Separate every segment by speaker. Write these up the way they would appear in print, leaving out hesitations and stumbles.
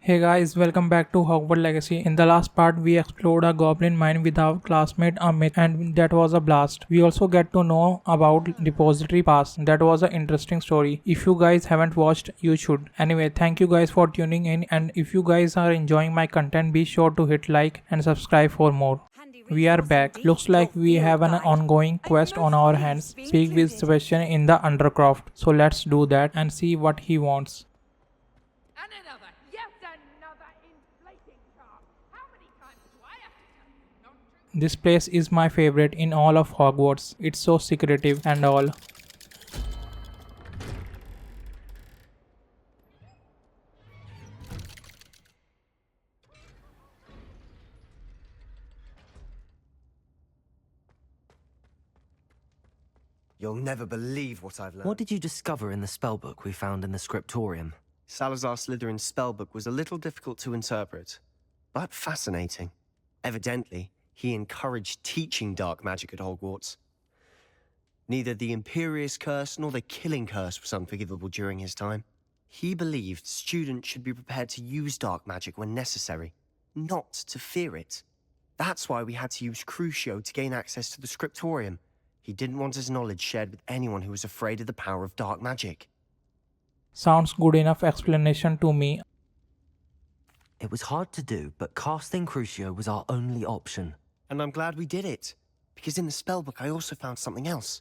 Speaker 1: Hey guys, welcome back to Hogwarts Legacy. In the last part, we explored a goblin mine with our classmate Amit, and that was a blast. We also get to know about Depository Pass. That was an interesting story. If you guys haven't watched, you should. Anyway, thank you guys for tuning in, and if you guys are enjoying my content, be sure to hit like and subscribe for more. We are back. Looks like we have an ongoing quest on our hands. Speak with Sebastian in the Undercroft. So let's do that and see what he wants.
Speaker 2: And another, yet another inflating car. How many times do I have to tell you not to?
Speaker 1: This place is my favorite in all of Hogwarts. It's so secretive and all.
Speaker 3: You'll never believe what I've learned.
Speaker 4: What did you discover in the spellbook we found in the scriptorium?
Speaker 3: Salazar Slytherin's spellbook was a little difficult to interpret, but fascinating. Evidently, he encouraged teaching dark magic at Hogwarts. Neither the Imperious Curse nor the Killing Curse was unforgivable during his time. He believed students should be prepared to use dark magic when necessary, not to fear it. That's why we had to use Crucio to gain access to the scriptorium. He didn't want his knowledge shared with anyone who was afraid of the power of dark magic.
Speaker 1: Sounds good enough explanation to me.
Speaker 4: It was hard to do, but casting Crucio was our only option.
Speaker 3: And I'm glad we did it, because in the spellbook I also found something else.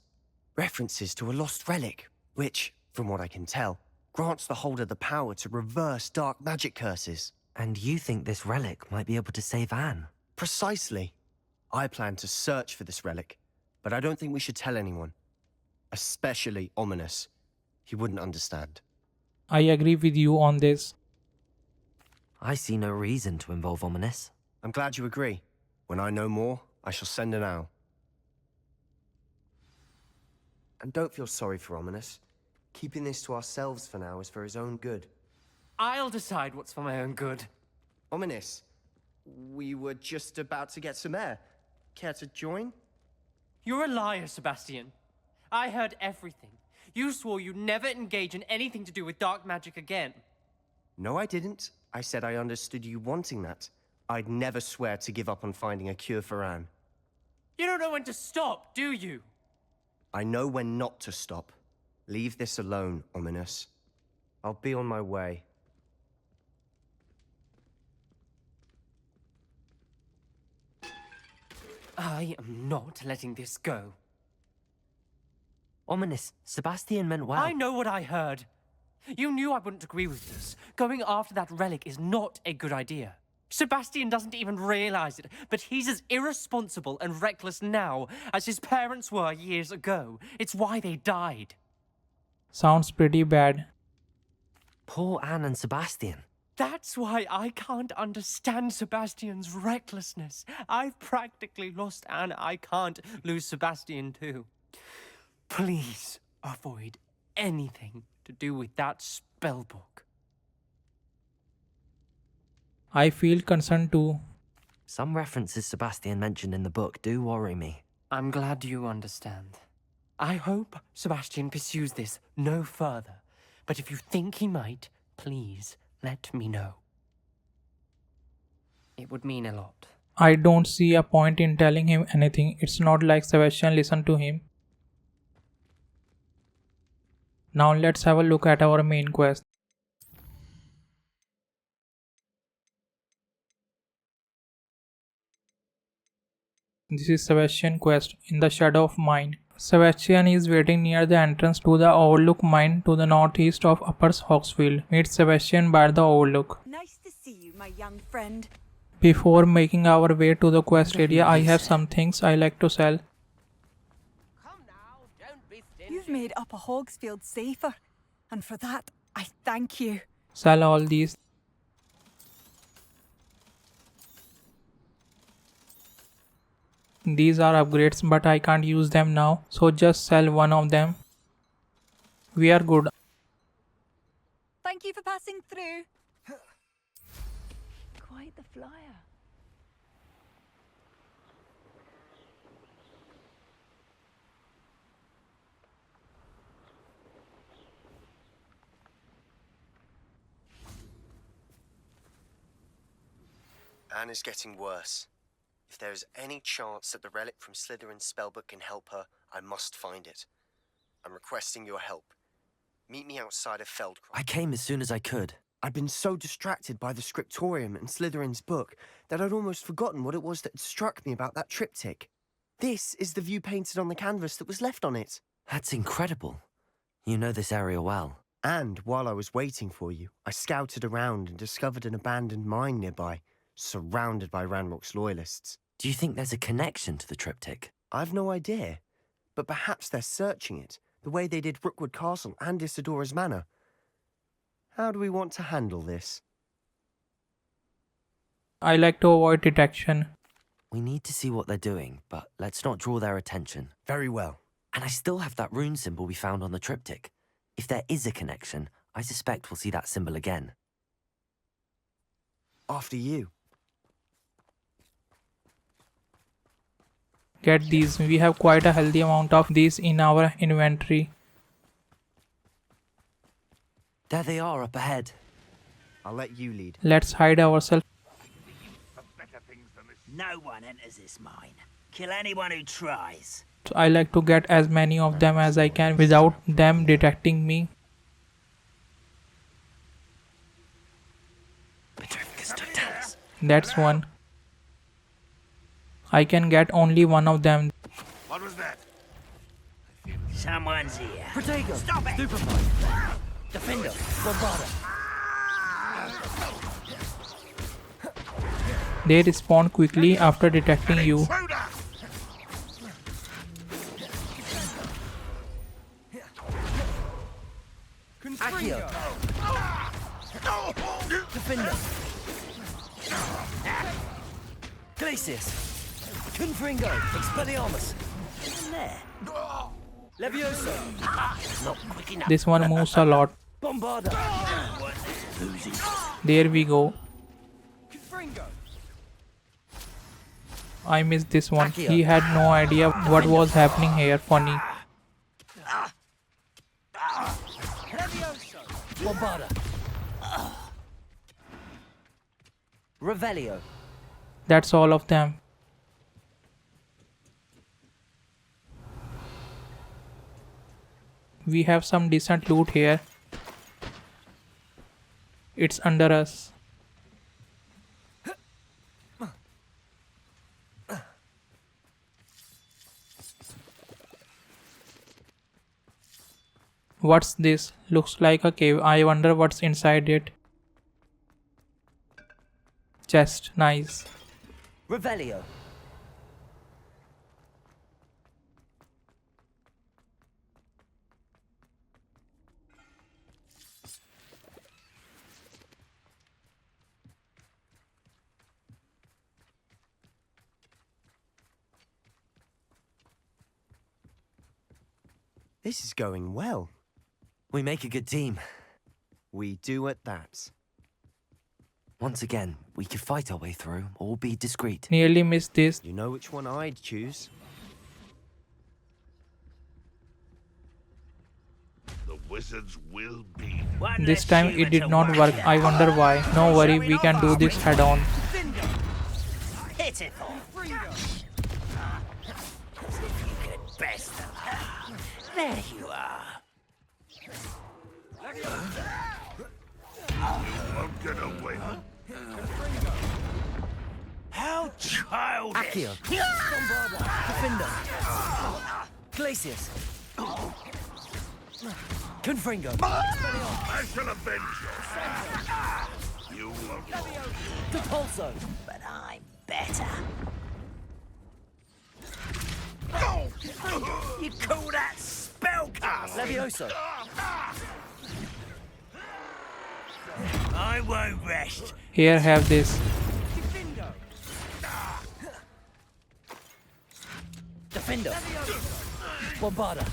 Speaker 3: References to a lost relic, which, from what I can tell, grants the holder the power to reverse dark magic curses.
Speaker 4: And you think this relic might be able to save Anne?
Speaker 3: Precisely. I plan to search for this relic, but I don't think we should tell anyone. Especially Ominous. He wouldn't understand.
Speaker 1: I agree with you on this.
Speaker 4: I see no reason to involve Ominous.
Speaker 3: I'm glad you agree. When I know more, I shall send an owl. And don't feel sorry for Ominous. Keeping this to ourselves for now is for his own good.
Speaker 5: I'll decide what's for my own good.
Speaker 3: Ominous, we were just about to get some air. Care to join?
Speaker 5: You're a liar, Sebastian. I heard everything. You swore you'd never engage in anything to do with dark magic again.
Speaker 3: No, I didn't. I said I understood you wanting that. I'd never swear to give up on finding a cure for Anne.
Speaker 5: You don't know when to stop, do you?
Speaker 3: I know when not to stop. Leave this alone, Ominous. I'll be on my way.
Speaker 5: I am not letting this go.
Speaker 4: Ominous, Sebastian meant well.
Speaker 5: I know what I heard. You knew I wouldn't agree with this. Going after that relic is not a good idea. Sebastian doesn't even realize it, but he's as irresponsible and reckless now as his parents were years ago. It's why they died.
Speaker 1: Sounds pretty bad.
Speaker 4: Poor Anne and Sebastian.
Speaker 5: That's why I can't understand Sebastian's recklessness. I've practically lost Anne. I can't lose Sebastian too. Please avoid anything to do with that spellbook.
Speaker 1: I feel concerned too.
Speaker 4: Some references Sebastian mentioned in the book do worry me.
Speaker 5: I'm glad you understand. I hope Sebastian pursues this no further. But if you think he might, please let me know. It would mean a lot.
Speaker 1: I don't see a point in telling him anything. It's not like Sebastian listened to him. Now let's have a look at our main quest. This is Sebastian quest in the Shadow of Mine. Sebastian is waiting near the entrance to the Overlook mine to the northeast of Upper Hogsfield. Meet Sebastian by the Overlook.
Speaker 6: Nice to see you, my young friend.
Speaker 1: Before making our way to the quest area, I have some things I like to sell.
Speaker 2: Come now, don't be stingy.
Speaker 6: You've made Upper Hogsfield safer, and for that, I thank you.
Speaker 1: Sell all these. These are upgrades, but I can't use them now, so just sell one of them. We are good.
Speaker 6: Thank you for passing through. Quite the flyer.
Speaker 3: Anne is getting worse. If there is any chance that the relic from Slytherin's spellbook can help her, I must find it. I'm requesting your help. Meet me outside of Feldcroft.
Speaker 4: I came as soon as I could.
Speaker 3: I'd been so distracted by the scriptorium and Slytherin's book that I'd almost forgotten what it was that had struck me about that triptych. This is the view painted on the canvas that was left on it.
Speaker 4: That's incredible. You know this area well.
Speaker 3: And while I was waiting for you, I scouted around and discovered an abandoned mine nearby, surrounded by Ranrock's loyalists.
Speaker 4: Do you think there's a connection to the triptych?
Speaker 3: I've no idea, but perhaps they're searching it, the way they did Rookwood Castle and Isidora's Manor. How do we want to handle this?
Speaker 1: I like to avoid detection.
Speaker 4: We need to see what they're doing, but let's not draw their attention.
Speaker 3: Very well.
Speaker 4: And I still have that rune symbol we found on the triptych. If there is a connection, I suspect we'll see that symbol again.
Speaker 3: After you.
Speaker 1: Get these. We have quite a healthy amount of these in our inventory.
Speaker 4: There they are up ahead.
Speaker 3: I'll let you lead.
Speaker 1: Let's hide ourselves.
Speaker 7: No one enters this mine. Kill anyone who tries.
Speaker 1: I like to get as many of them as I can without them detecting me. That's one. I can get only one of them.
Speaker 8: What was that?
Speaker 7: Someone's here.
Speaker 4: Protego!
Speaker 7: Stop it!
Speaker 4: Stupefy! Defender! Bombarda!
Speaker 1: They respawn quickly after detecting you.
Speaker 8: Intruder!
Speaker 4: Accio! Defender! Glacius! Confringo! Expelliarmus! In there! Levioso!
Speaker 7: Not quick enough.
Speaker 1: This one moves a lot.
Speaker 4: Bombarda!
Speaker 7: Losing.
Speaker 1: There we go. I missed this one. He had no idea what was happening here. Funny.
Speaker 4: Bombarda! Revelio!
Speaker 1: That's all of them. We have some decent loot here. It's under us. What's this? Looks like a cave. I wonder what's inside it. Chest. Nice.
Speaker 4: Revelio!
Speaker 3: This is going well.
Speaker 4: We make a good team.
Speaker 3: We do at that.
Speaker 4: Once again, we could fight our way through or be discreet.
Speaker 1: Nearly missed this.
Speaker 3: You know which one I'd choose?
Speaker 8: The wizards will be.
Speaker 7: One
Speaker 1: This
Speaker 7: less
Speaker 1: time
Speaker 7: human
Speaker 1: it did
Speaker 7: to
Speaker 1: not
Speaker 7: worry
Speaker 1: work.
Speaker 7: about.
Speaker 1: I wonder why. No worry, we can do this head on.
Speaker 7: Pitiful. As if you could best them. There you are.
Speaker 8: Won't get away.
Speaker 7: How childish.
Speaker 4: Accio! Bombarda! Defender! Glacius! Confringo!
Speaker 8: I shall avenge yourself. You won't.
Speaker 4: Depulso!
Speaker 7: But I'm better. You'd call that spellcasting?
Speaker 4: Levioso!
Speaker 7: I won't rest.
Speaker 1: Here, have this.
Speaker 4: Defender! Bombarda!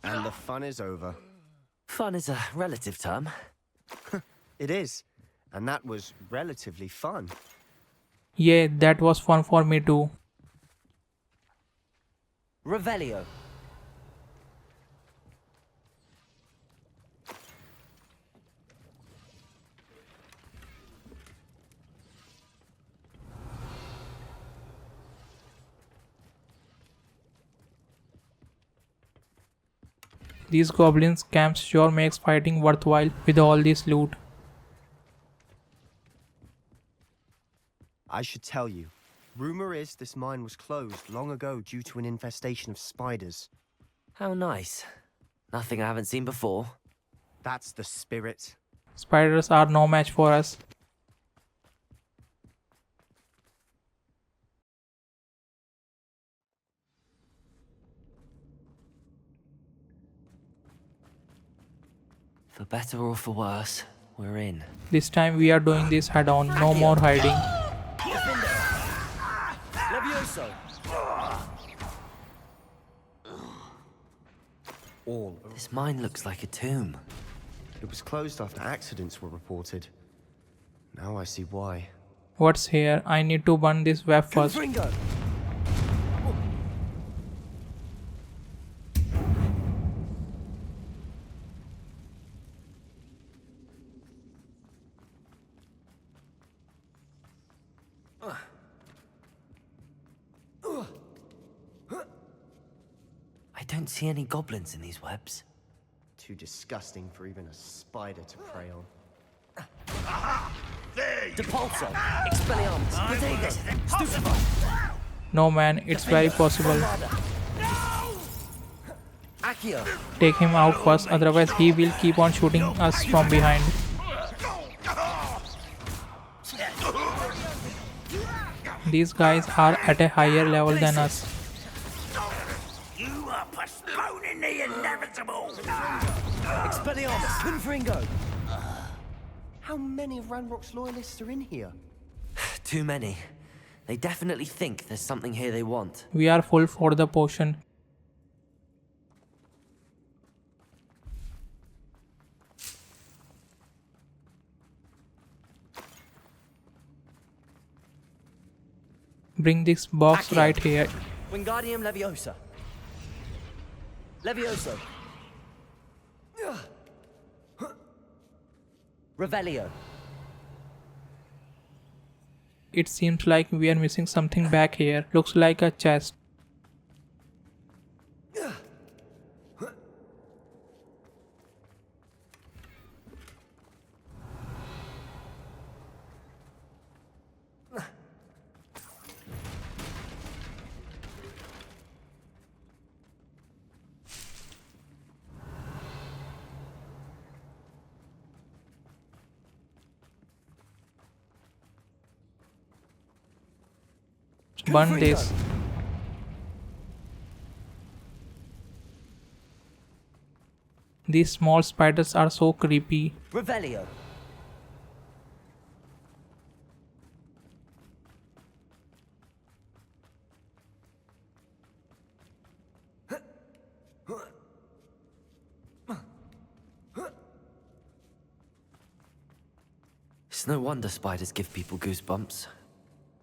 Speaker 3: And the fun is over.
Speaker 4: Fun is a relative term.
Speaker 3: It is. And that was relatively fun.
Speaker 1: Yeah, that was fun for me too.
Speaker 4: Revelio!
Speaker 1: These goblins camps sure makes fighting worthwhile with all this loot.
Speaker 3: I should tell you, rumor is this mine was closed long ago due to an infestation of spiders.
Speaker 4: How nice. Nothing I haven't seen before.
Speaker 3: That's the spirit.
Speaker 1: Spiders are no match for us.
Speaker 4: For better or for worse, we're in.
Speaker 1: This time we are doing this head on, no more hiding.
Speaker 7: Levioso!
Speaker 3: All.
Speaker 4: This mine looks like a tomb.
Speaker 3: It was closed after accidents were reported. Now I see why.
Speaker 1: What's here? I need to burn this web first.
Speaker 7: Confringo!
Speaker 4: I don't see any goblins in these webs.
Speaker 3: Too disgusting for even a spider to prey on.
Speaker 8: There you
Speaker 7: Depulso! Expelliarmus! Protego! Stupefy!
Speaker 1: No man, it's very possible.
Speaker 7: Accio!
Speaker 1: Take him out first, otherwise he will keep on shooting us from behind. These guys are at a higher level than us.
Speaker 7: You are postponing the inevitable! Expelliarmus! Confringo!
Speaker 3: How many of Ranrock's loyalists are in here?
Speaker 4: Too many. They definitely think there's something here they want.
Speaker 1: We are full for the potion. Bring this box
Speaker 7: Accio.
Speaker 1: right here.
Speaker 7: Wingardium Leviosa! Levioso! Revelio!
Speaker 1: It seems like we are missing something back here. Looks like a chest. Burn this. These small spiders are so creepy.
Speaker 7: Revelio!
Speaker 4: It's no wonder spiders give people goosebumps.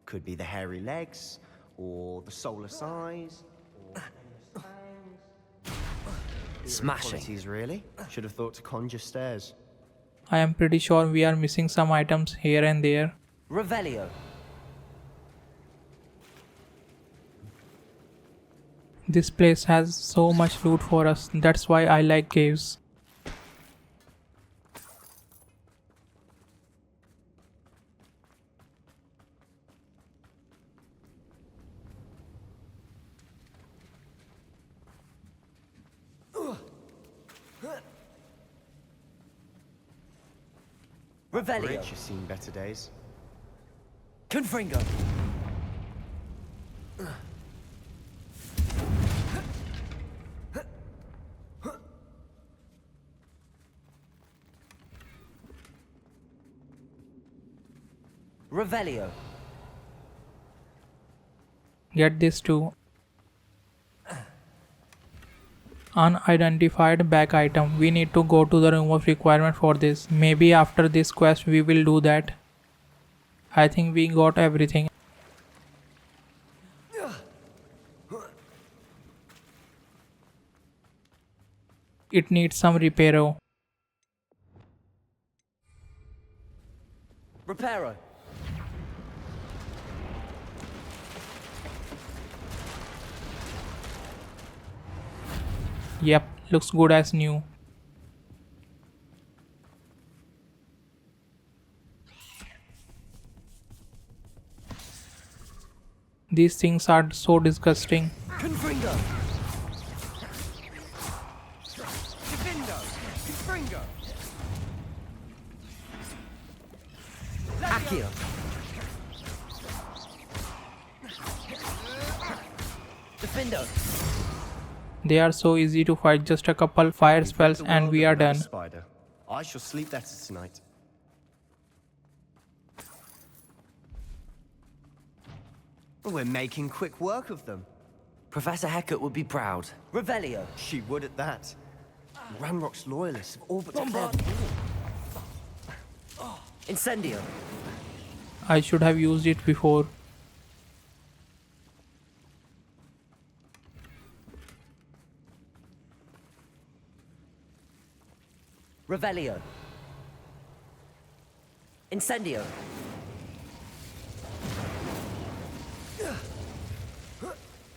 Speaker 3: Could be the hairy legs, or the solar size, or
Speaker 4: Smashing.
Speaker 3: qualities really. Should have thought to conjure stairs.
Speaker 1: I am pretty sure we are missing some items here and there.
Speaker 7: Revelio!
Speaker 1: This place has so much loot for us. That's why I like caves.
Speaker 7: Revelio!
Speaker 3: Bridge has seen better days.
Speaker 7: Confringo! Revelio!
Speaker 1: Get this too. Unidentified back item. We need to go to the room of requirement for this. Maybe after this quest we will do that. I think we got everything. It needs some reparo.
Speaker 7: Reparo!
Speaker 1: Yep, Looks good as new. These things are so disgusting.
Speaker 7: Confringo!
Speaker 5: Defendo! Confringo!
Speaker 7: Accio! Defendo!
Speaker 1: They are so easy to fight, just a couple fire
Speaker 3: We've rid
Speaker 1: spells
Speaker 3: the
Speaker 1: and
Speaker 3: world
Speaker 1: we
Speaker 3: of
Speaker 1: are
Speaker 3: another
Speaker 1: done.
Speaker 3: Spider. I shall sleep better tonight. We're making quick work of them.
Speaker 4: Professor Hecat would be proud.
Speaker 7: Revelio!
Speaker 3: She would at that. Ranrock's loyalists have all but declared war.
Speaker 7: Incendio!
Speaker 1: I should have used it before.
Speaker 7: Revelio! Incendio!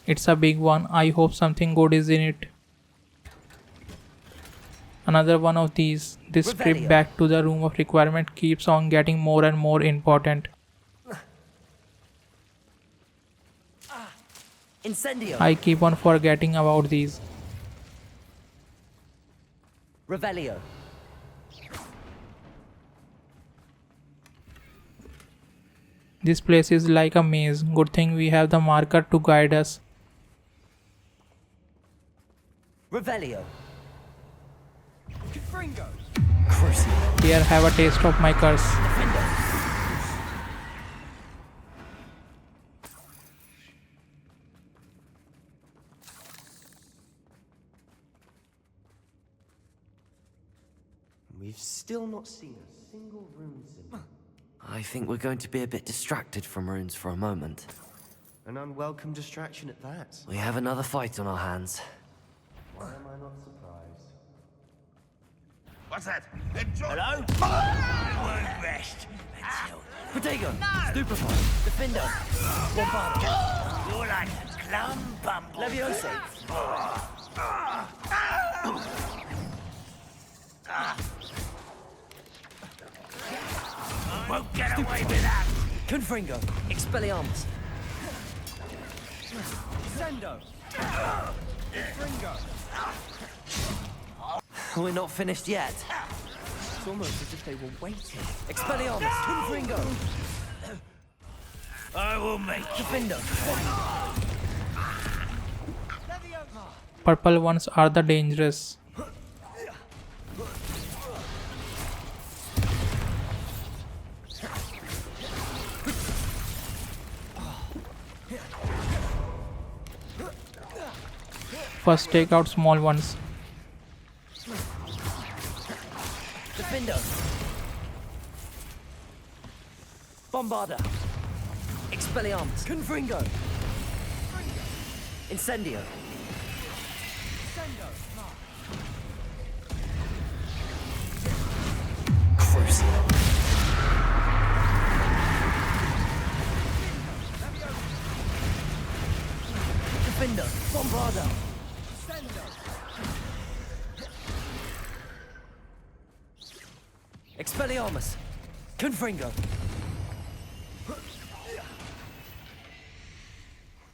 Speaker 1: It's a big one. I hope something good is in it. Another one of these. This trip
Speaker 7: Revelio.
Speaker 1: back to the room of requirement keeps on getting more and more important.
Speaker 7: Incendio!
Speaker 1: I keep on forgetting about these.
Speaker 7: Revelio!
Speaker 1: This place is like a maze. Good thing we have the marker to guide us.
Speaker 7: Revelio!
Speaker 5: Confringo!
Speaker 7: Crucio!
Speaker 1: Here, have a taste of my curse.
Speaker 7: Defendo!
Speaker 3: We've still not seen a single rune symbol.
Speaker 4: I think we're going to be a bit distracted from runes for a moment.
Speaker 3: An unwelcome distraction at that.
Speaker 4: We have another fight on our hands.
Speaker 3: Why am I not surprised?
Speaker 8: What's that? Enjoy.
Speaker 7: Hello?
Speaker 8: You won't rest until
Speaker 7: Protego! Stupefy! Defendo! Bombarda!
Speaker 8: you're like a glum bumble.
Speaker 7: Leviosa!
Speaker 8: Won't get away with that.
Speaker 7: Confringo! Expelliarmus!
Speaker 5: Sendo! Confringo!
Speaker 7: We're not finished yet.
Speaker 3: It's almost as if they were waiting.
Speaker 7: Expelliarmus! Confringo!
Speaker 8: I will make you.
Speaker 7: Defendo!
Speaker 1: Purple ones are the dangerous. First take out small ones.
Speaker 7: Defendo! Bombarda! Expelliarmus! Confringo! Incendio! Crucio! Defendo! Bombarda! Expelliarmus! Confringo!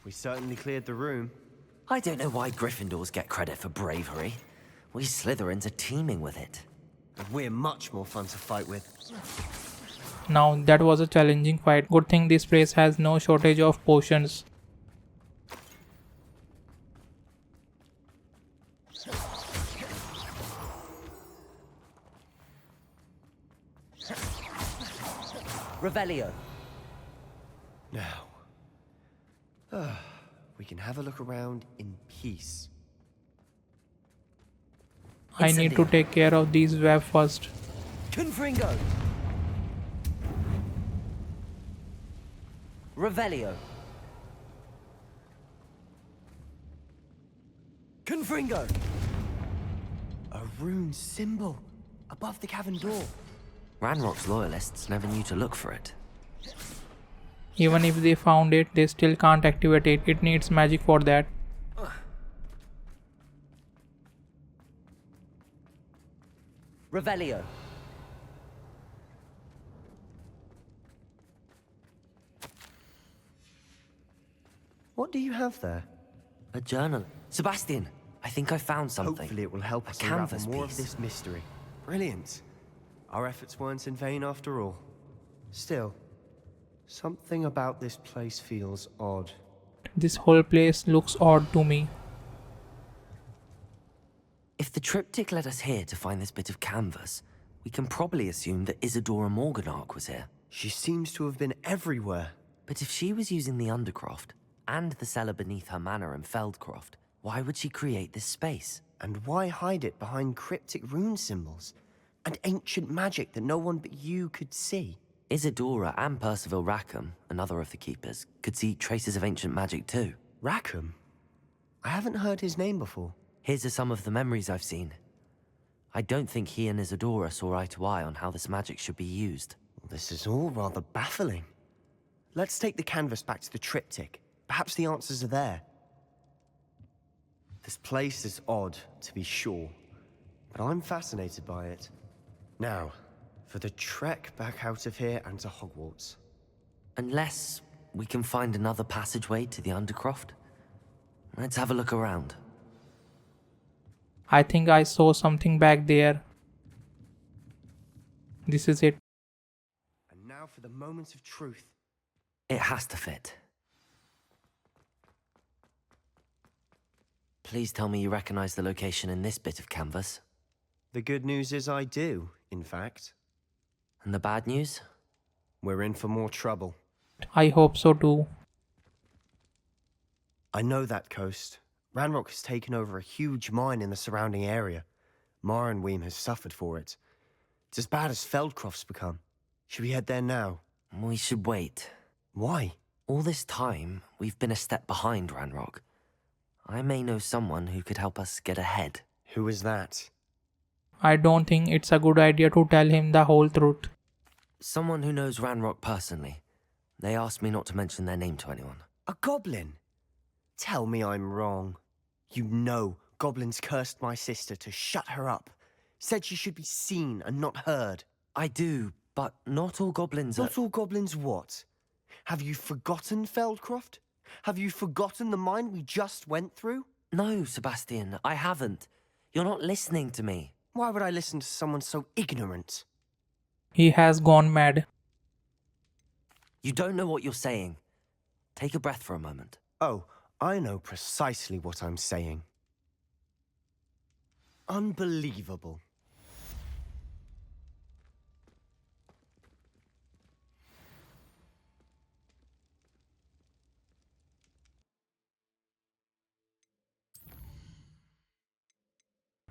Speaker 3: We certainly cleared the room.
Speaker 4: I don't know why Gryffindors get credit for bravery. We Slytherins are teeming with it.
Speaker 3: And we're much more fun to fight with.
Speaker 1: Now that was a challenging fight. Good thing this place has no shortage of potions.
Speaker 7: Revelio!
Speaker 3: Now, we can have a look around in peace.
Speaker 1: I need to take care of these web first.
Speaker 7: Confringo! Revelio! Confringo!
Speaker 3: A rune symbol above the cavern door.
Speaker 4: Ranrock's loyalists never knew to look for it.
Speaker 1: Even if they found it, they still can't activate it. It needs magic for that.
Speaker 4: Revelio.
Speaker 3: What do you have there?
Speaker 4: A journal. Sebastian, I think I found something.
Speaker 3: Hopefully it will help
Speaker 4: A
Speaker 3: us unravel
Speaker 4: canvas
Speaker 3: more
Speaker 4: piece.
Speaker 3: of this mystery. Brilliant. Our efforts weren't in vain after all. Still, something about this place feels odd.
Speaker 1: This whole place looks odd to me.
Speaker 4: If the triptych led us here to find this bit of canvas, we can probably assume that Isadora Morganach was here.
Speaker 3: She seems to have been everywhere.
Speaker 4: But if she was using the Undercroft, and the cellar beneath her manor in Feldcroft, why would she create this space?
Speaker 3: And why hide it behind cryptic rune symbols? And ancient magic that no one but you could see?
Speaker 4: Isadora and Percival Rackham, another of the keepers, could see traces of ancient magic too.
Speaker 3: Rackham? I haven't heard his name before.
Speaker 4: Here's are some of the memories I've seen. I don't think he and Isadora saw eye to eye on how this magic should be used.
Speaker 3: This is all rather baffling. Let's take the canvas back to the triptych. Perhaps the answers are there. This place is odd, to be sure, but I'm fascinated by it. Now, for the trek back out of here and to Hogwarts.
Speaker 4: Unless we can find another passageway to the Undercroft. Let's have a look around.
Speaker 1: I think I saw something back there. This is it.
Speaker 3: And now for the moment of truth.
Speaker 4: It has to fit. Please tell me you recognize the location in this bit of canvas.
Speaker 3: The good news is I do, in fact.
Speaker 4: And the bad news?
Speaker 3: We're in for more trouble.
Speaker 1: I hope so too.
Speaker 3: I know that coast. Ranrock has taken over a huge mine in the surrounding area. Marrenweem has suffered for it. It's as bad as Feldcroft's become. Should we head there now?
Speaker 4: We should wait.
Speaker 3: Why?
Speaker 4: All this time, we've been a step behind Ranrock. I may know someone who could help us get ahead.
Speaker 3: Who is that?
Speaker 1: I don't think it's a good idea to tell him the whole truth.
Speaker 4: Someone who knows Ranrock personally. They asked me not to mention their name to anyone.
Speaker 3: A goblin? Tell me I'm wrong. You know goblins cursed my sister to shut her up. Said she should be seen and not heard.
Speaker 4: I do, but not all goblins are...
Speaker 3: Not all goblins what? Have you forgotten Feldcroft? Have you forgotten the mine we just went through?
Speaker 4: No, Sebastian, I haven't. You're not listening to me.
Speaker 3: Why would I listen to someone so ignorant?
Speaker 1: He has gone mad.
Speaker 4: You don't know what you're saying. Take a breath for a moment.
Speaker 3: Oh, I know precisely what I'm saying. Unbelievable.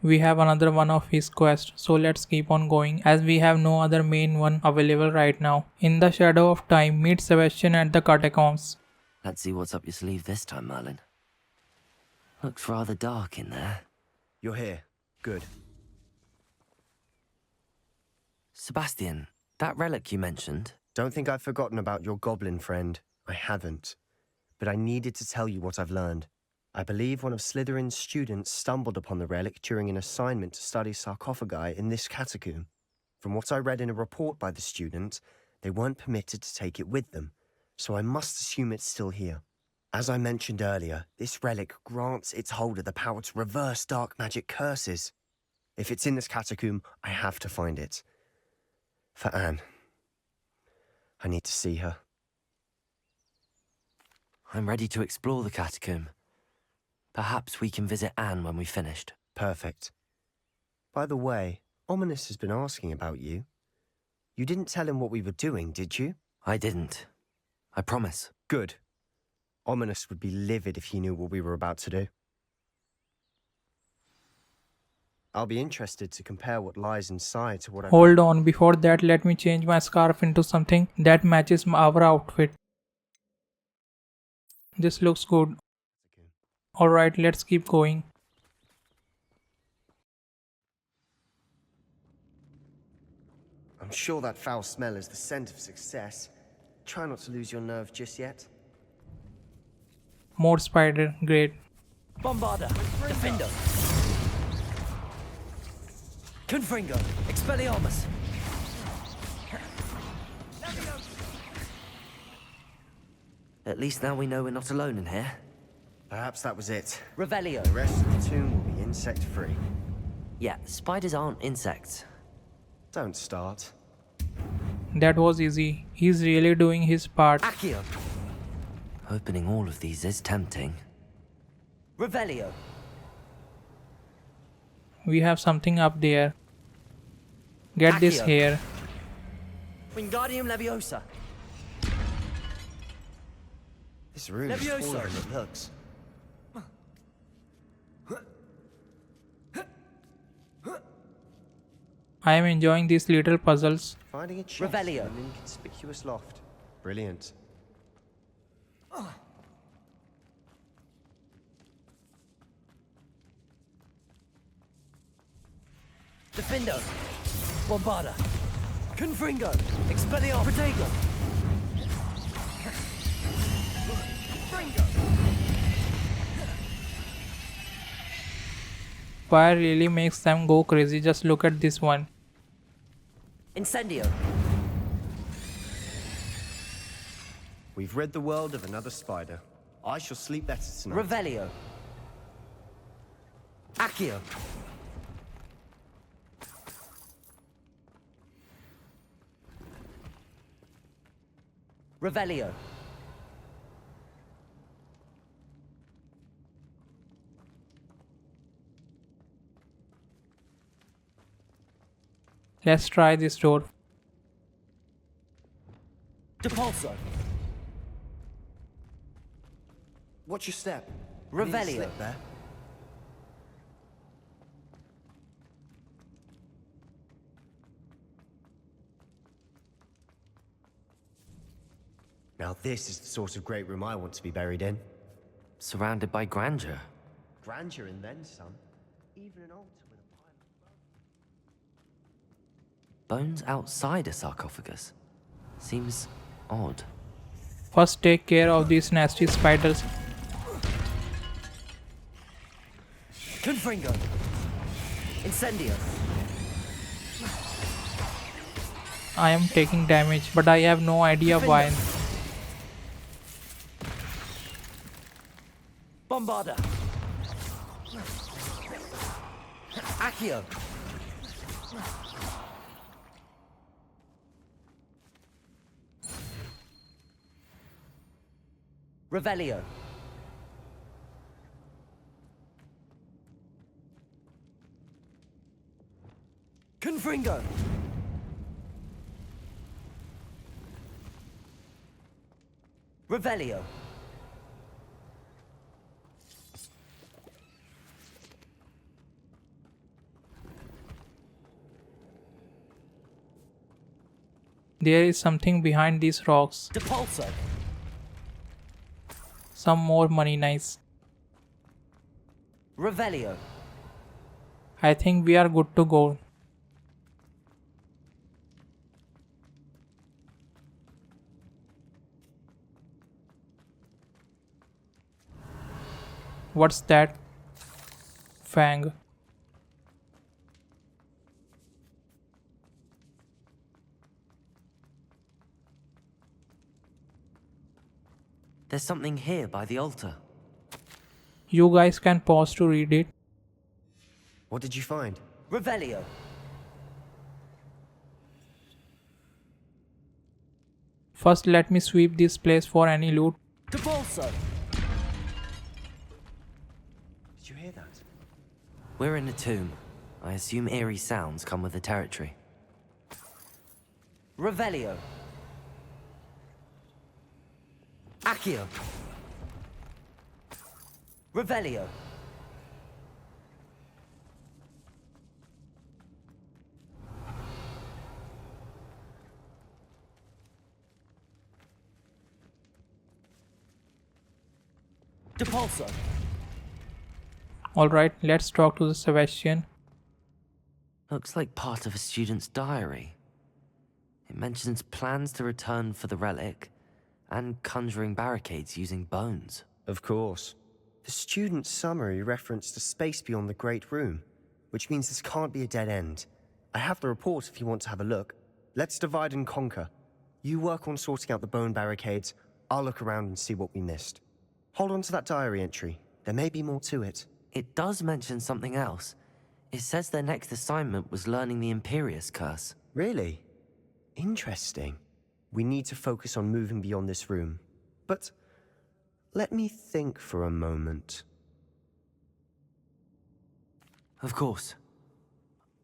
Speaker 1: We have another one of his quests, so let's keep on going as we have no other main one available right now. In the shadow of time, meet Sebastian at the Catacombs.
Speaker 4: Let's see what's up your sleeve this time, Merlin. Looks rather dark in there.
Speaker 3: You're here. Good.
Speaker 4: Sebastian, that relic you mentioned...
Speaker 3: Don't think I've forgotten about your goblin friend. I haven't. But I needed to tell you what I've learned. I believe one of Slytherin's students stumbled upon the relic during an assignment to study sarcophagi in this catacomb. From what I read in a report by the student, they weren't permitted to take it with them, so I must assume it's still here. As I mentioned earlier, this relic grants its holder the power to reverse dark magic curses. If it's in this catacomb, I have to find it. For Anne. I need to see her.
Speaker 4: I'm ready to explore the catacomb. Perhaps we can visit Anne when we've finished.
Speaker 3: Perfect. By the way, Ominous has been asking about you. You didn't tell him what we were doing, did you?
Speaker 4: I didn't. I promise.
Speaker 3: Good. Ominous would be livid if he knew what we were about to do. I'll be interested to compare what lies inside to what I...
Speaker 1: Hold on, before that let me change my scarf into something that matches our outfit. This looks good. Alright, let's keep going.
Speaker 3: I'm sure that foul smell is the scent of success. Try not to lose your nerve just yet.
Speaker 1: More spider, great.
Speaker 7: Bombarder. Defender. Confringo.
Speaker 4: Expelliarmus! At least now we know we're not alone in here.
Speaker 3: Perhaps that was it.
Speaker 4: Revelio.
Speaker 3: The rest of the tomb will be insect-free.
Speaker 4: Yeah, spiders aren't insects.
Speaker 3: Don't start.
Speaker 1: That was easy. He's really doing his part.
Speaker 4: Accio. Opening all of these is tempting. Revelio.
Speaker 1: We have something up there. Get this
Speaker 4: Accio.
Speaker 1: here.
Speaker 4: Wingardium Leviosa.
Speaker 3: This room is
Speaker 4: Levioso.
Speaker 3: smaller than it looks.
Speaker 1: I am enjoying these little puzzles.
Speaker 3: Finding a chest
Speaker 4: Revelio.
Speaker 3: in an inconspicuous loft. Brilliant.
Speaker 4: Defindo. Bombarda. Confringo. Expelliarmus. Protego.
Speaker 1: Fire really makes them go crazy. Just look at this one.
Speaker 4: Incendio.
Speaker 3: We've rid the world of another spider. I shall sleep better tonight.
Speaker 4: Revelio. Accio. Revelio.
Speaker 1: Let's try this door.
Speaker 4: Depulso.
Speaker 3: Watch your step.
Speaker 4: Revelio.
Speaker 3: Need a slip there. Now this is the sort of great room I want to be buried in.
Speaker 4: Surrounded by grandeur.
Speaker 3: Grandeur and then some. Even an altar with a pile of
Speaker 4: Bones outside a sarcophagus. Seems odd.
Speaker 1: First take care of these nasty spiders.
Speaker 4: Confringo. Incendio.
Speaker 1: I am taking damage, but I have no idea why.
Speaker 4: Bombarda. Accio. Revelio. Confringo. Revelio.
Speaker 1: There is something behind these rocks.
Speaker 4: Depulso.
Speaker 1: Some more money, nice.
Speaker 4: Revelio.
Speaker 1: I think we are good to go. What's that? Fang.
Speaker 4: There's something here by the altar.
Speaker 1: You guys can pause to read it.
Speaker 3: What did you find?
Speaker 4: Revelio.
Speaker 1: First, let me sweep this place for any loot.
Speaker 4: Depulso.
Speaker 3: Did you hear that?
Speaker 4: We're in a tomb. I assume eerie sounds come with the territory. Revelio. Accio. Revelio. Depulso.
Speaker 1: Alright, let's talk to the Sebastian.
Speaker 4: Looks like part of a student's diary. It mentions plans to return for the relic and conjuring barricades using bones.
Speaker 3: Of course. The student's summary referenced a space beyond the Great Room, which means this can't be a dead end. I have the report if you want to have a look. Let's divide and conquer. You work on sorting out the bone barricades. I'll look around and see what we missed. Hold on to that diary entry. There may be more to it.
Speaker 4: It does mention something else. It says their next assignment was learning the Imperius Curse.
Speaker 3: Really? Interesting. We need to focus on moving beyond this room. But let me think for a moment.
Speaker 4: Of course.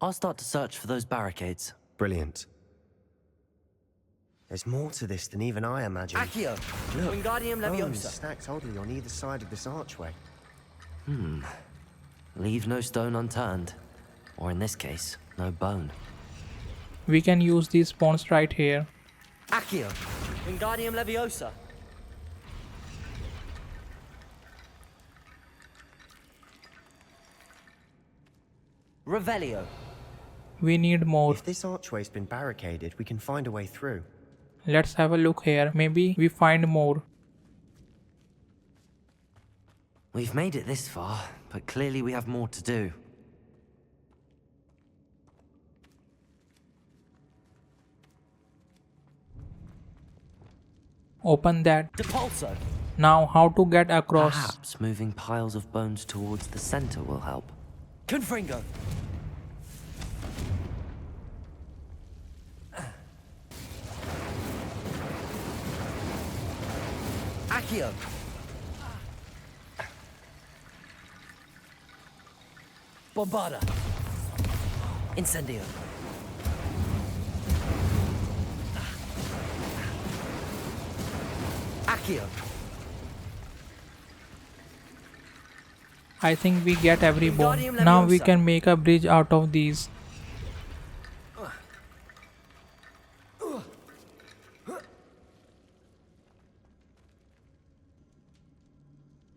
Speaker 4: I'll start to search for those barricades.
Speaker 3: Brilliant. There's more to this than even I imagined.
Speaker 7: Accio!
Speaker 3: Look,
Speaker 7: Wingardium
Speaker 3: bones
Speaker 7: Leviosa!
Speaker 3: stacked oddly on either side of this archway.
Speaker 4: Leave no stone unturned. Or in this case, no bone.
Speaker 1: We can use these spawns right here.
Speaker 7: Accio! Wingardium Leviosa! Revelio!
Speaker 1: We need more.
Speaker 3: If this archway's been barricaded, we can find a way through.
Speaker 1: Let's have a look here. Maybe we find more.
Speaker 4: We've made it this far, but clearly we have more to do.
Speaker 1: Open that.
Speaker 7: Depulso!
Speaker 1: Now how to get across?
Speaker 4: Perhaps moving piles of bones towards the center will help.
Speaker 7: Confringo! Accio! Bombarda! Incendio! Accio!
Speaker 1: I think we get every bone.
Speaker 7: Wingardium
Speaker 1: Now we
Speaker 7: Leviosa.
Speaker 1: can make a bridge out of these.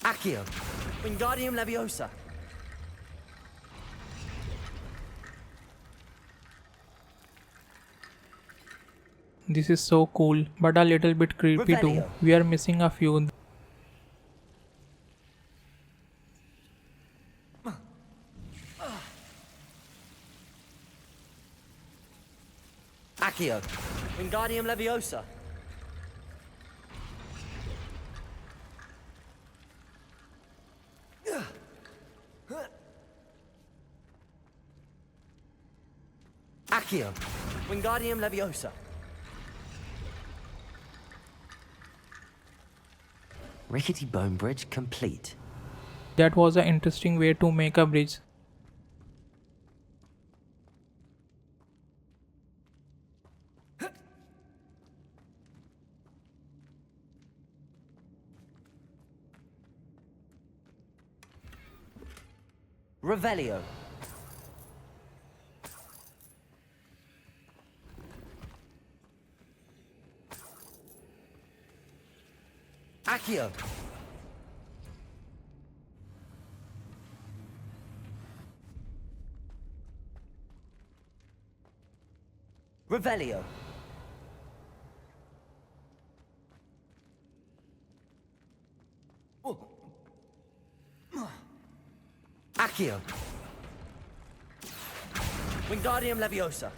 Speaker 7: Accio! Wingardium Leviosa!
Speaker 1: This is so cool, but a little bit creepy too.
Speaker 7: Revelio.
Speaker 1: We are missing a few.
Speaker 7: Accio! Wingardium Leviosa! Accio! Wingardium Leviosa!
Speaker 4: Rickety bone bridge complete.
Speaker 1: That was an interesting way to make a bridge.
Speaker 7: Revelio! Accio! Revelio! Accio! Wingardium Leviosa!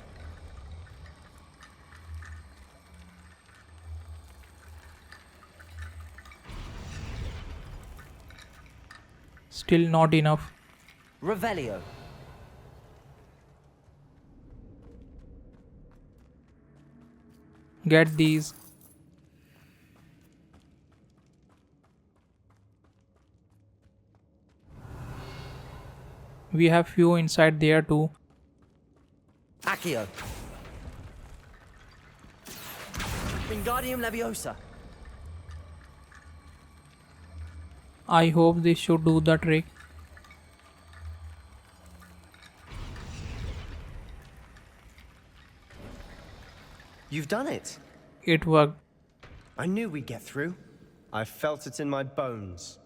Speaker 1: Still not enough.
Speaker 7: Revelio!
Speaker 1: Get these. We have few inside there too.
Speaker 7: Accio! Wingardium Leviosa!
Speaker 1: I hope this should do the trick.
Speaker 3: You've done it.
Speaker 1: It worked.
Speaker 3: I knew we'd get through. I felt it in my bones.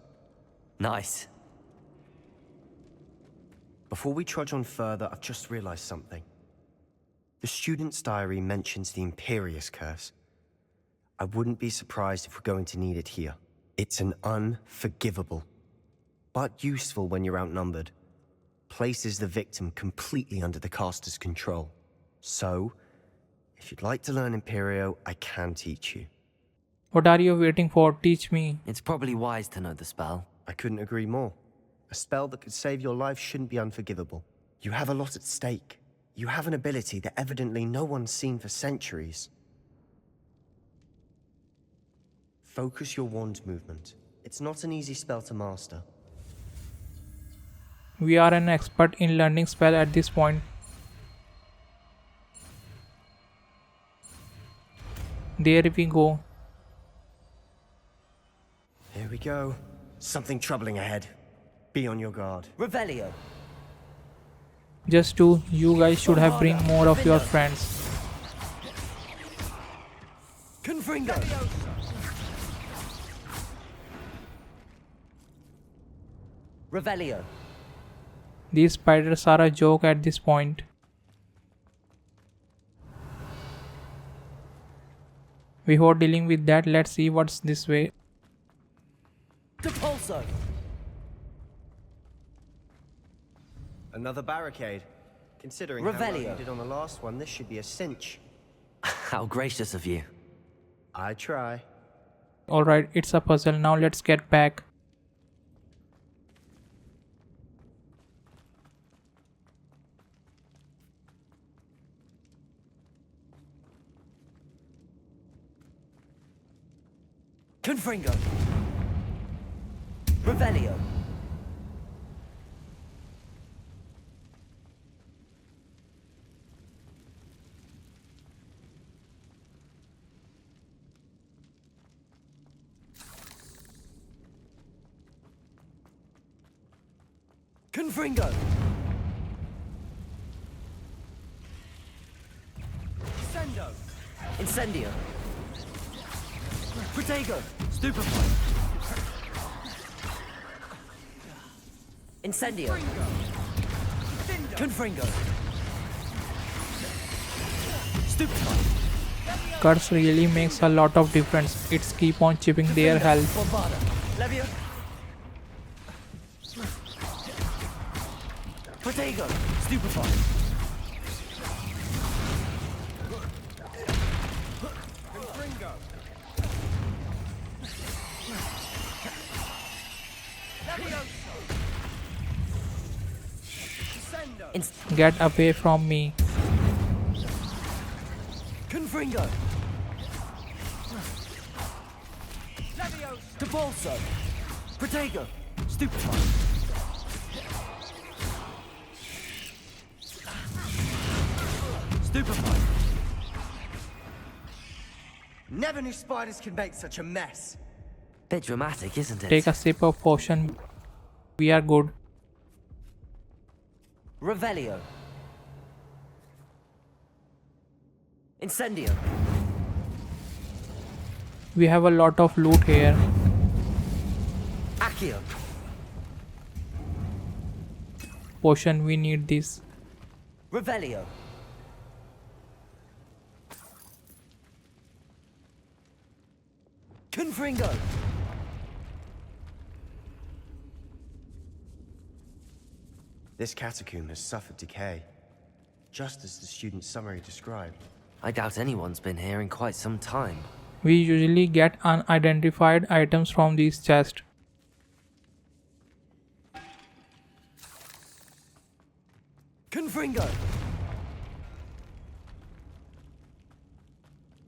Speaker 4: Nice.
Speaker 3: Before we trudge on further, I've just realized something. The student's diary mentions the Imperius Curse. I wouldn't be surprised if we're going to need it here. It's an unforgivable, but useful when you're outnumbered. Places the victim completely under the caster's control. So, if you'd like to learn Imperio, I can teach you.
Speaker 1: What are you waiting for? Teach me.
Speaker 4: It's probably wise to know the spell.
Speaker 3: I couldn't agree more. A spell that could save your life shouldn't be unforgivable. You have a lot at stake. You have an ability that evidently no one's seen for centuries. Focus your wand movement. It's not an easy spell to master.
Speaker 1: We are an expert in learning spell at this point. There we go.
Speaker 3: Here we go. Something troubling ahead. Be on your guard.
Speaker 7: Revelio.
Speaker 1: Just two, you guys should have bring more of your friends.
Speaker 7: Confringo. Revelio.
Speaker 1: These spiders are a joke at this point. Before dealing with that, let's see what's this way.
Speaker 7: Depulso.
Speaker 3: Another barricade. Considering how well you
Speaker 7: Revelio.
Speaker 3: did on the last one, this should be a cinch.
Speaker 4: How gracious of you.
Speaker 3: I try.
Speaker 1: Alright, it's a puzzle. Now let's get back.
Speaker 7: Confringo. Revelio. Confringo. Sendo. Incendio. Protego. Stupefy. Incendio. Confringo. Stupefy.
Speaker 1: Curse really makes a lot of difference. It's keep on chipping their health.
Speaker 7: Bombada. Levio. Protego. Stupefy. Confringo.
Speaker 1: Get away from me.
Speaker 7: Confringo. Depulso. Protego. Stupefy. Stupefy.
Speaker 3: Never knew spiders could make such a mess.
Speaker 4: Bit dramatic, isn't it?
Speaker 1: Take a sip of potion. We are good.
Speaker 7: Revelio. Incendio.
Speaker 1: We have a lot of loot here.
Speaker 7: Accio.
Speaker 1: Potion, we need this.
Speaker 7: Revelio. Confringo.
Speaker 3: This catacomb has suffered decay, just as the student's summary described.
Speaker 4: I doubt anyone's been here in quite some time.
Speaker 1: We usually get unidentified items from these chests.
Speaker 7: Confringo.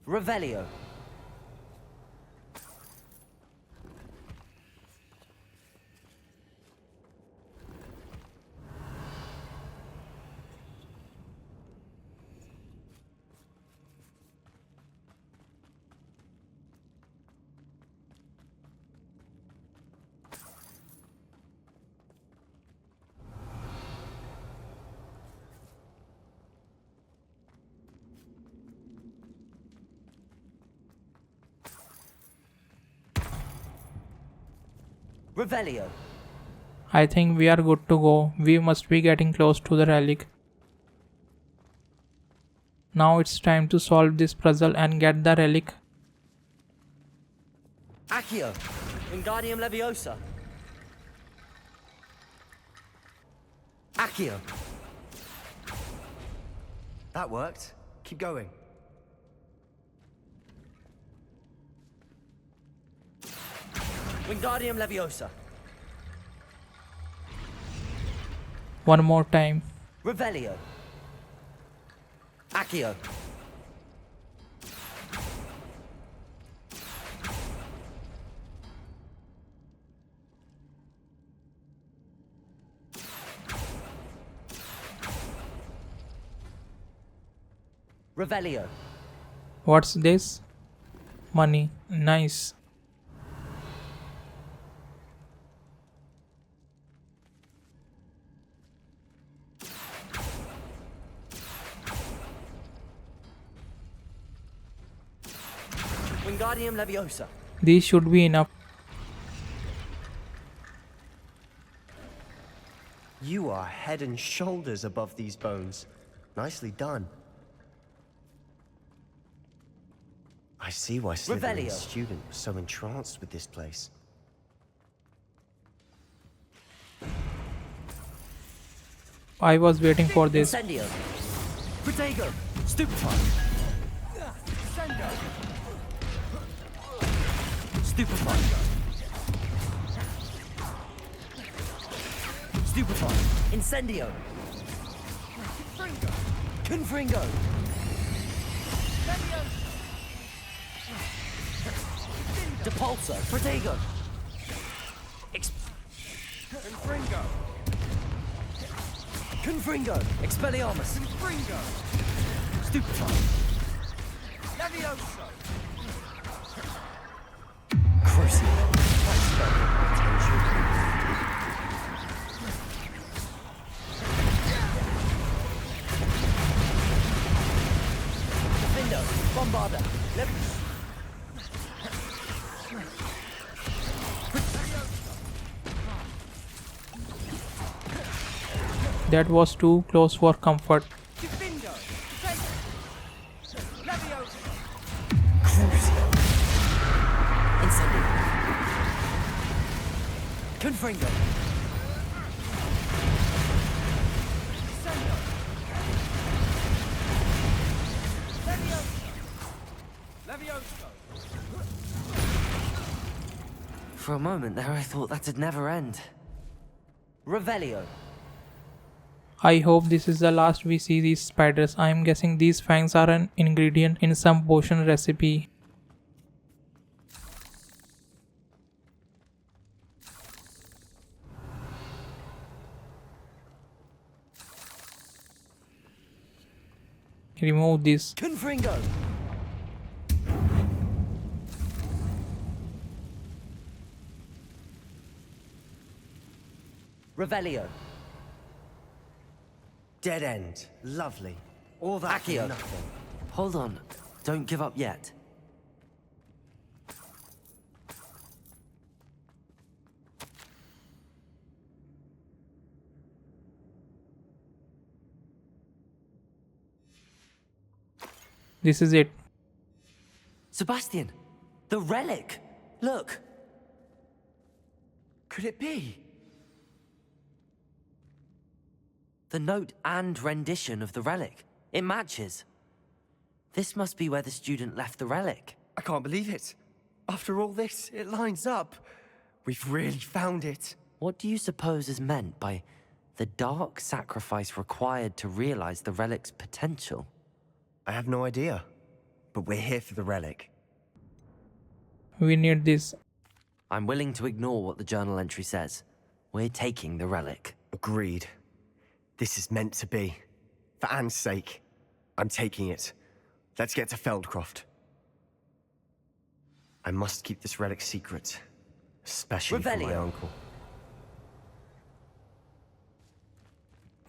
Speaker 7: Revelio. Revelio.
Speaker 1: I think we are good to go. We must be getting close to the relic. Now it's time to solve this puzzle and get the relic.
Speaker 7: Accio. Wingardium Leviosa. Accio.
Speaker 3: That worked. Keep going.
Speaker 7: Wingardium Leviosa.
Speaker 1: One more time.
Speaker 7: Revelio. Accio. Revelio.
Speaker 1: What's this? Money. Nice.
Speaker 7: Wingardium Leviosa.
Speaker 1: These should be enough.
Speaker 3: You are head and shoulders above these bones. Nicely done. I see why Slytherin's
Speaker 7: Revelio.
Speaker 3: student was so entranced with this place.
Speaker 1: I was waiting for this.
Speaker 7: Incendio. Protego. Stupefy. Incendio. Stupefy. Stupefy. Incendio. Confringo. Depulso. Protego. Confringo. Confringo. Expelliarmus. Confringo. Stupefy. Levioso. Crucio. Defendo. Bombarda.
Speaker 1: That was too close for comfort.
Speaker 2: Defendo. Leviosa.
Speaker 7: Crucio. Incendio. Confringo.
Speaker 2: Descendo. Levioso.
Speaker 4: For a moment there, I thought that'd never end.
Speaker 7: Revelio.
Speaker 1: I hope this is the last we see these spiders. I am guessing these fangs are an ingredient in some potion recipe. Remove this.
Speaker 7: Confringo. Revelio.
Speaker 3: Dead end. Lovely. All that for
Speaker 7: Accio.
Speaker 3: nothing.
Speaker 4: Hold on, don't give up yet.
Speaker 1: This is it.
Speaker 4: Sebastian, the relic! Look!
Speaker 3: Could it be?
Speaker 4: The note and rendition of the relic. It matches. This must be where the student left the relic.
Speaker 3: I can't believe it. After all this, it lines up. We've really found it.
Speaker 4: What do you suppose is meant by the dark sacrifice required to realize the relic's potential?
Speaker 3: I have no idea. But we're here for the relic.
Speaker 1: We need this.
Speaker 4: I'm willing to ignore what the journal entry says. We're taking the relic.
Speaker 3: Agreed. This is meant to be. For Anne's sake, I'm taking it. Let's get to Feldcroft. I must keep this relic secret. Especially from my
Speaker 7: Revelio.
Speaker 3: uncle.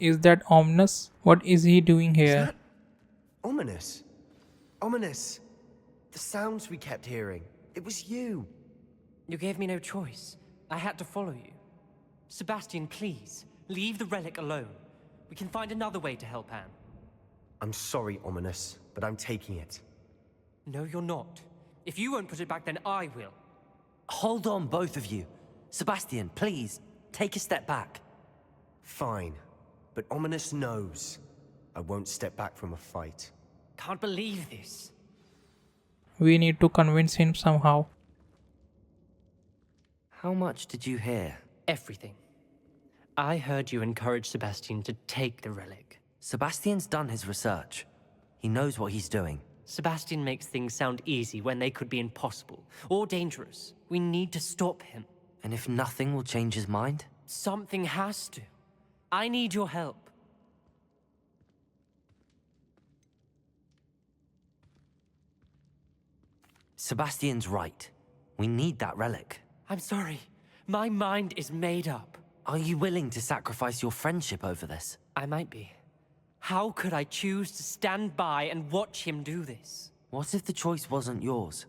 Speaker 1: Is that ominous? What is he doing here?
Speaker 3: That ominous. Ominous. The sounds we kept hearing. It was you.
Speaker 5: You gave me no choice. I had to follow you. Sebastian, please, leave the relic alone. We can find another way to help Anne.
Speaker 3: I'm sorry, Ominous, but I'm taking it.
Speaker 5: No, you're not. If you won't put it back, then I will.
Speaker 4: Hold on, both of you. Sebastian, please, take a step back.
Speaker 3: Fine. But Ominous knows. I won't step back from a fight.
Speaker 5: Can't believe this.
Speaker 1: We need to convince him somehow.
Speaker 4: How much did you hear?
Speaker 5: Everything. I heard you encourage Sebastian to take the relic.
Speaker 4: Sebastian's done his research. He knows what he's doing.
Speaker 5: Sebastian makes things sound easy when they could be impossible or dangerous. We need to stop him.
Speaker 4: And if nothing will change his mind?
Speaker 5: Something has to. I need your help.
Speaker 4: Sebastian's right. We need that relic.
Speaker 5: I'm sorry. My mind is made up.
Speaker 4: Are you willing to sacrifice your friendship over this?
Speaker 5: I might be. How could I choose to stand by and watch him do this?
Speaker 4: What if the choice wasn't yours?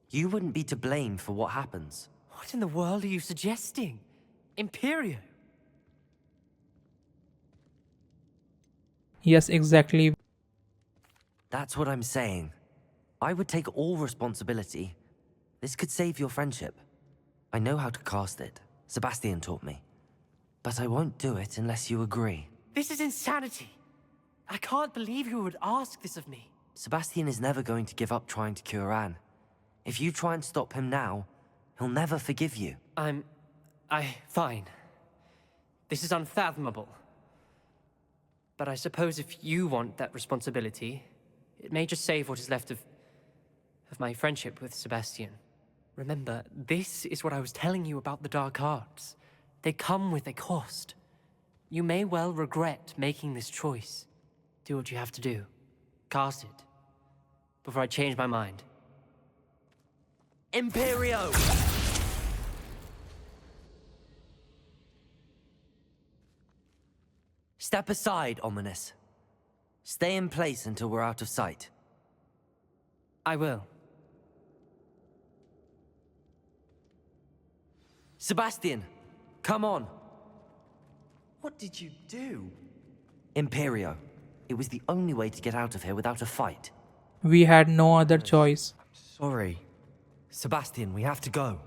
Speaker 4: You wouldn't be to blame for what happens.
Speaker 5: What in the world are you suggesting? Imperio?
Speaker 1: Yes, exactly.
Speaker 4: That's what I'm saying. I would take all responsibility. This could save your friendship. I know how to cast it. Sebastian taught me. But I won't do it unless you agree.
Speaker 5: This is insanity. I can't believe you would ask this of me.
Speaker 4: Sebastian is never going to give up trying to cure Anne. If you try and stop him now, he'll never forgive you.
Speaker 5: Fine. This is unfathomable. But I suppose if you want that responsibility, it may just save what is left of my friendship with Sebastian. Remember, this is what I was telling you about the dark arts. They come with a cost. You may well regret making this choice. Do what you have to do. Cast it. Before I change my mind.
Speaker 4: Imperio! Step aside, Ominous. Stay in place until we're out of sight.
Speaker 5: I will.
Speaker 4: Sebastian, come on.
Speaker 3: What did you do?
Speaker 4: Imperio. It was the only way to get out of here without a fight.
Speaker 1: We had no other choice.
Speaker 3: Sorry.
Speaker 4: Sebastian, we have to go.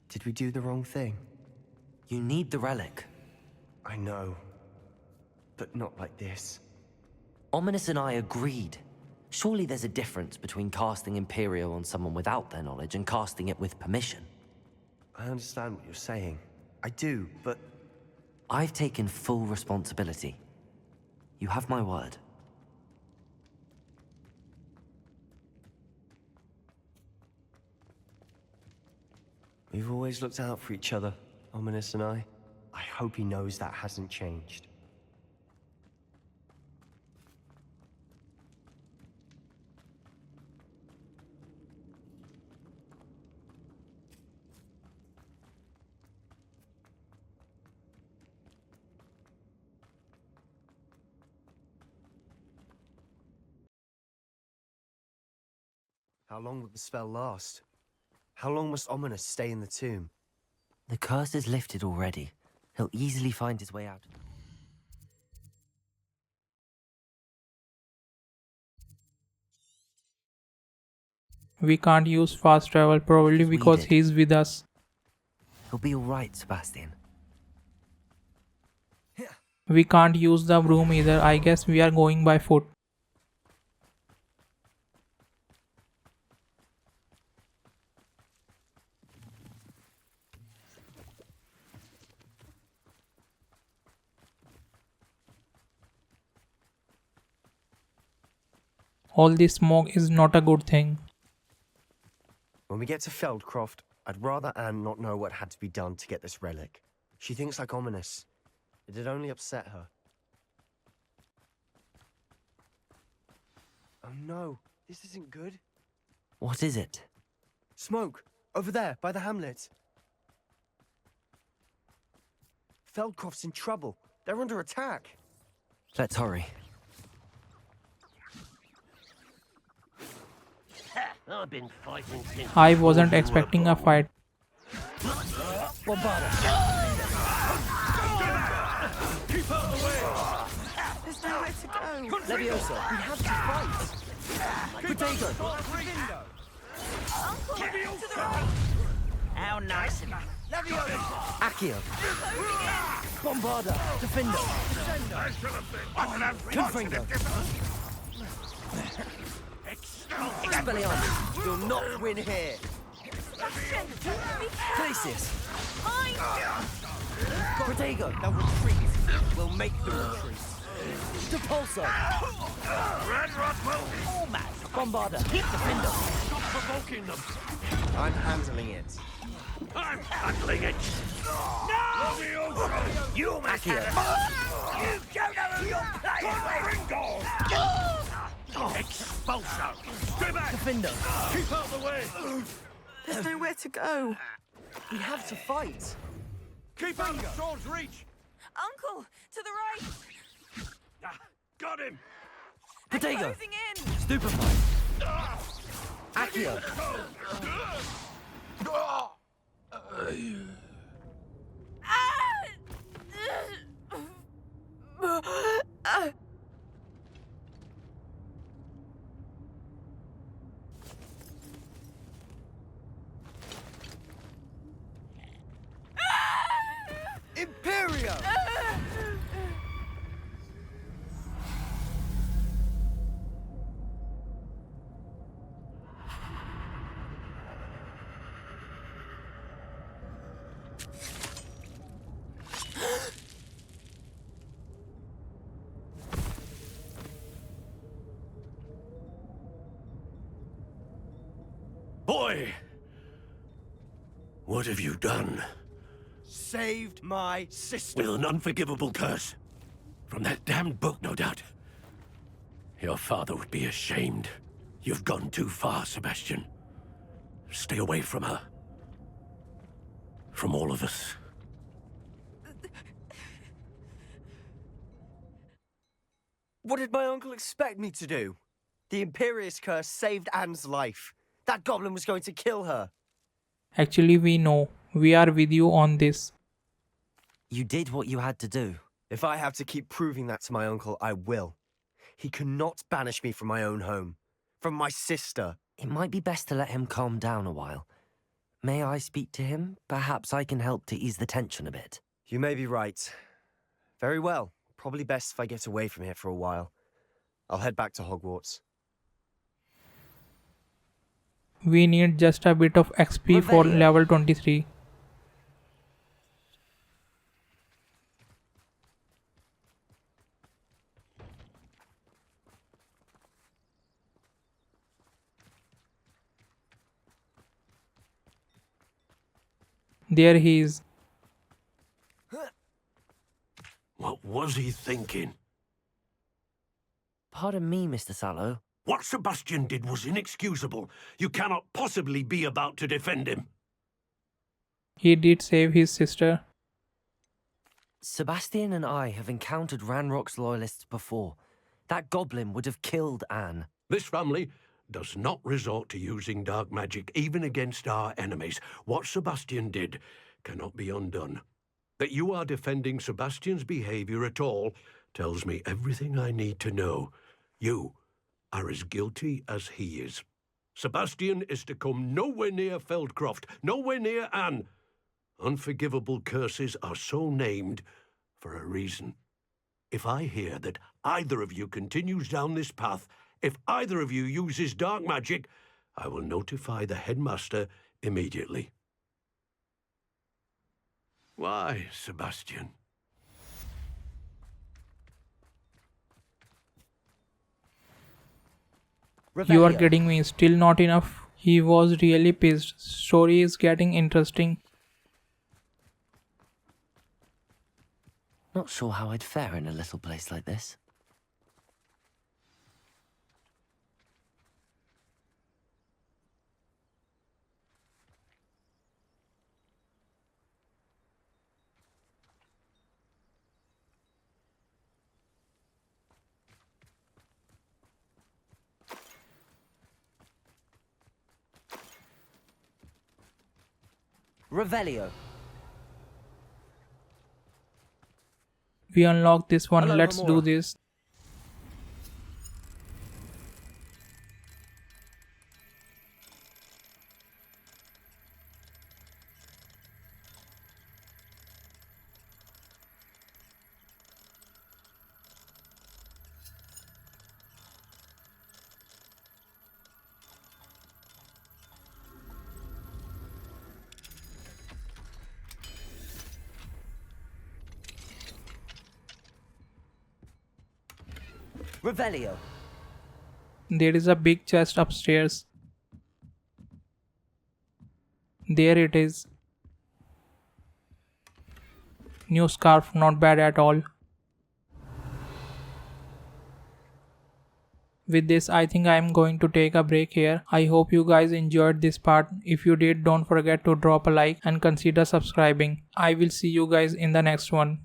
Speaker 3: Did we do the wrong thing?
Speaker 4: You need the relic.
Speaker 3: I know. But not like this.
Speaker 4: Ominous and I agreed. Surely there's a difference between casting Imperio on someone without their knowledge and casting it with permission.
Speaker 3: I understand what you're saying. I do, but...
Speaker 4: I've taken full responsibility. You have my word.
Speaker 3: We've always looked out for each other, Ominous and I. I hope he knows that hasn't changed. How long will the spell last? How long must Ominous stay in the tomb?
Speaker 4: The curse is lifted already. He'll easily find his way out.
Speaker 1: We can't use fast travel, probably
Speaker 4: We
Speaker 1: because
Speaker 4: did.
Speaker 1: he's with us.
Speaker 4: He'll be alright, Sebastian.
Speaker 1: We can't use the broom either. I guess we are going by foot. All this smoke is not a good thing.
Speaker 3: When we get to Feldcroft, I'd rather Anne not know what had to be done to get this relic. She thinks like Ominous. It'd only upset her. Oh no, this isn't good.
Speaker 4: What is it?
Speaker 3: Smoke! Over there, by the hamlet. Feldcroft's in trouble. They're under attack.
Speaker 4: Let's hurry.
Speaker 8: I've been fighting since.
Speaker 1: I wasn't expecting a fight.
Speaker 6: There's nowhere to go.
Speaker 3: Leviosa, we have to fight.
Speaker 6: Uncle, to the right.
Speaker 7: How nice of you.
Speaker 4: Accio. Bombarda. Defender. Confringo. Expelliarmus.
Speaker 3: You'll not win here.
Speaker 4: Glacius. Protego.
Speaker 3: They'll retreat. We'll make them retreat.
Speaker 4: Depulso.
Speaker 7: Ranrock will.
Speaker 4: Bombarda. Defender.
Speaker 8: Stop provoking them.
Speaker 3: I'm handling it.
Speaker 8: I'm handling it. No!
Speaker 7: You must
Speaker 4: Accio.
Speaker 7: You don't know who you're playing with.
Speaker 8: Expulso. Stay back.
Speaker 4: Defender.
Speaker 8: Keep out of the way.
Speaker 6: There's nowhere to go.
Speaker 3: We have to fight.
Speaker 8: Keep out of sword's reach.
Speaker 6: Uncle, to the right.
Speaker 8: Ah, got him.
Speaker 4: Protego.
Speaker 6: Closing in.
Speaker 4: Stupefy. Accio.
Speaker 3: Imperio!
Speaker 8: Boy! What have you done?
Speaker 3: Saved my sister.
Speaker 8: With an unforgivable curse. From that damned book, no doubt. Your father would be ashamed. You've gone too far, Sebastian. Stay away from her. From all of us.
Speaker 3: What did my uncle expect me to do? The Imperious curse saved Anne's life. That goblin was going to kill her.
Speaker 1: Actually, we know. We are with you on this.
Speaker 4: You did what you had to do.
Speaker 3: If I have to keep proving that to my uncle, I will. He cannot banish me from my own home. From my sister.
Speaker 4: It might be best to let him calm down a while. May I speak to him? Perhaps I can help to ease the tension a bit.
Speaker 3: You may be right. Very well. Probably best if I get away from here for a while. I'll head back to Hogwarts.
Speaker 1: We need just a bit of XP for
Speaker 4: Revelio.
Speaker 1: level 23. There he is.
Speaker 8: What was he thinking?
Speaker 4: Pardon me, Mr. Sallow.
Speaker 8: What Sebastian did was inexcusable. You cannot possibly be about to defend him.
Speaker 1: He did save his sister.
Speaker 4: Sebastian and I have encountered Ranrock's loyalists before. That goblin would have killed Anne.
Speaker 8: This family does not resort to using dark magic even against our enemies. What Sebastian did cannot be undone. That you are defending Sebastian's behavior at all tells me everything I need to know. You are as guilty as he is. Sebastian is to come nowhere near Feldcroft, nowhere near Anne. Unforgivable curses are so named for a reason. If I hear that either of you continues down this path, if either of you uses dark magic, I will notify the headmaster immediately. Why, Sebastian?
Speaker 1: You are
Speaker 4: Revelio.
Speaker 1: kidding me. Still not enough. He was really pissed. Story is getting interesting.
Speaker 4: Not sure how I'd fare in a little place like this. Revelio.
Speaker 1: We unlock this one.
Speaker 4: Hello,
Speaker 1: Let's do
Speaker 4: Gamora.
Speaker 1: this.
Speaker 4: Revelio.
Speaker 1: There is a big chest upstairs. There it is. New scarf, not bad at all. With this, I think I am going to take a break here. I hope you guys enjoyed this part. If you did, don't forget to drop a like and consider subscribing. I will see you guys in the next one.